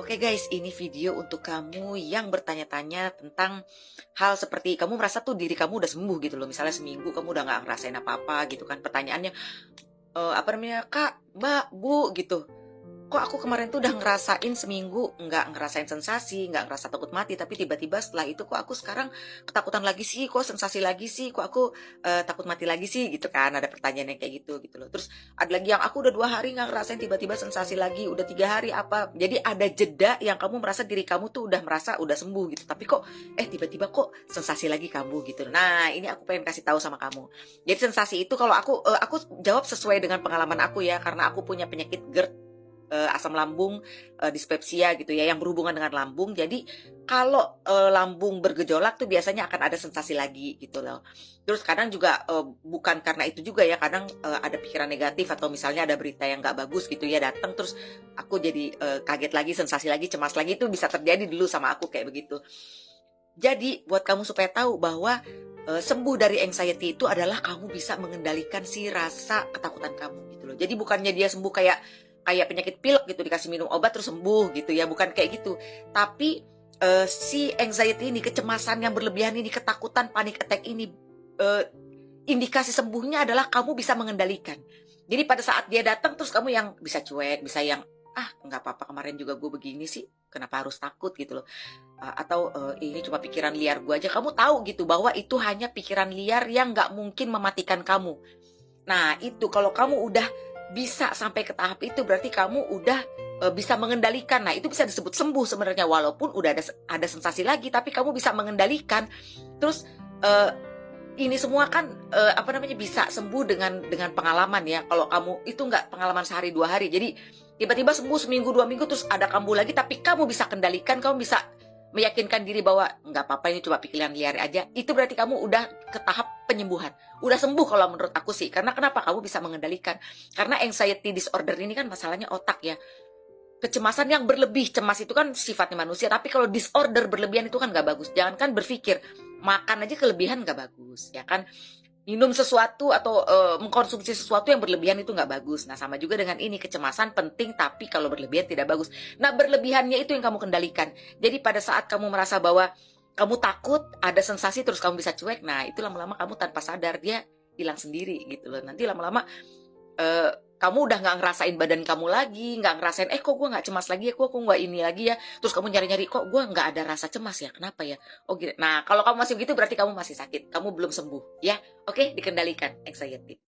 Oke guys, ini video untuk kamu yang bertanya-tanya tentang hal seperti kamu merasa tuh diri kamu udah sembuh gitu loh. Misalnya seminggu kamu udah nggak ngerasain apa-apa gitu kan. Pertanyaannya, apa namanya, Kak, Mbak, Bu gitu. Kok aku kemarin tuh udah ngerasain seminggu nggak ngerasain sensasi, nggak ngerasa takut mati, tapi tiba-tiba setelah itu kok aku sekarang ketakutan lagi sih, kok sensasi lagi sih, kok aku takut mati lagi sih gitu kan. Ada pertanyaan yang kayak gitu loh. Terus ada lagi yang aku udah 2 hari nggak ngerasain tiba-tiba sensasi lagi, udah 3 hari apa. Jadi ada jeda yang kamu merasa diri kamu tuh udah merasa udah sembuh gitu. Tapi kok tiba-tiba kok sensasi lagi kamu gitu. Nah, ini aku pengen kasih tahu sama kamu. Jadi sensasi itu kalau aku jawab sesuai dengan pengalaman aku ya, karena aku punya penyakit GERD, asam lambung, dispepsia gitu ya, yang berhubungan dengan lambung. Jadi kalau, lambung bergejolak tuh biasanya akan ada sensasi lagi gitu loh. Terus kadang juga, bukan karena itu juga ya, kadang, ada pikiran negatif atau misalnya ada berita yang nggak bagus gitu ya datang, terus aku jadi, kaget lagi, sensasi lagi, cemas lagi, itu bisa terjadi dulu sama aku kayak begitu. Jadi buat kamu supaya tahu bahwa, sembuh dari anxiety itu adalah kamu bisa mengendalikan si rasa ketakutan kamu gitu loh. Jadi bukannya dia sembuh kayak kayak penyakit pilek gitu dikasih minum obat terus sembuh gitu ya, bukan kayak gitu. Tapi, si anxiety ini, kecemasan yang berlebihan ini, ketakutan, panic attack ini, eee, indikasi sembuhnya adalah kamu bisa mengendalikan. Jadi pada saat dia datang terus kamu yang bisa cuek, bisa yang, "Ah, nggak apa-apa kemarin juga gue begini sih, kenapa harus takut?" Gitu loh. Atau, ini cuma pikiran liar gue aja, kamu tahu gitu bahwa itu hanya pikiran liar yang nggak mungkin mematikan kamu. Nah itu kalau kamu udah bisa sampai ke tahap itu berarti kamu udah, bisa mengendalikan. Nah itu bisa disebut sembuh sebenarnya walaupun udah ada sensasi lagi tapi kamu bisa mengendalikan. Terus, eee, ini semua kan, apa namanya, bisa sembuh dengan pengalaman ya. Kalau kamu itu nggak pengalaman sehari 2 hari. Jadi tiba-tiba sembuh seminggu, 2 minggu terus ada kambuh lagi tapi kamu bisa kendalikan, kamu bisa meyakinkan diri bahwa, "Nggak apa-apa ini cuma pikiran liar aja." Itu berarti kamu udah ke tahap penyembuhan. Udah sembuh kalau menurut aku sih. Karena kenapa? Kamu bisa mengendalikan. Karena anxiety disorder ini kan masalahnya otak ya. Kecemasan yang berlebih, cemas itu kan sifatnya manusia, tapi kalau disorder berlebihan itu kan nggak bagus. Jangankan berpikir, makan aja kelebihan nggak bagus, ya kan? Minum sesuatu atau, mengkonsumsi sesuatu yang berlebihan itu nggak bagus. Nah, sama juga dengan ini, kecemasan penting, tapi kalau berlebihan tidak bagus. Nah, berlebihannya itu yang kamu kendalikan. Jadi pada saat kamu merasa bahwa kamu takut, ada sensasi terus kamu bisa cuek, nah itu lama-lama kamu tanpa sadar dia hilang sendiri gitu loh. Nanti lama-lama kamu udah nggak ngerasain badan kamu lagi, nggak ngerasain, kok gue nggak cemas lagi ya, kok gue nggak ini lagi ya, terus kamu nyari-nyari, kok gue nggak ada rasa cemas ya, kenapa ya? Oh gitu. Nah kalau kamu masih begitu berarti kamu masih sakit, kamu belum sembuh ya. Oke, dikendalikan anxiety.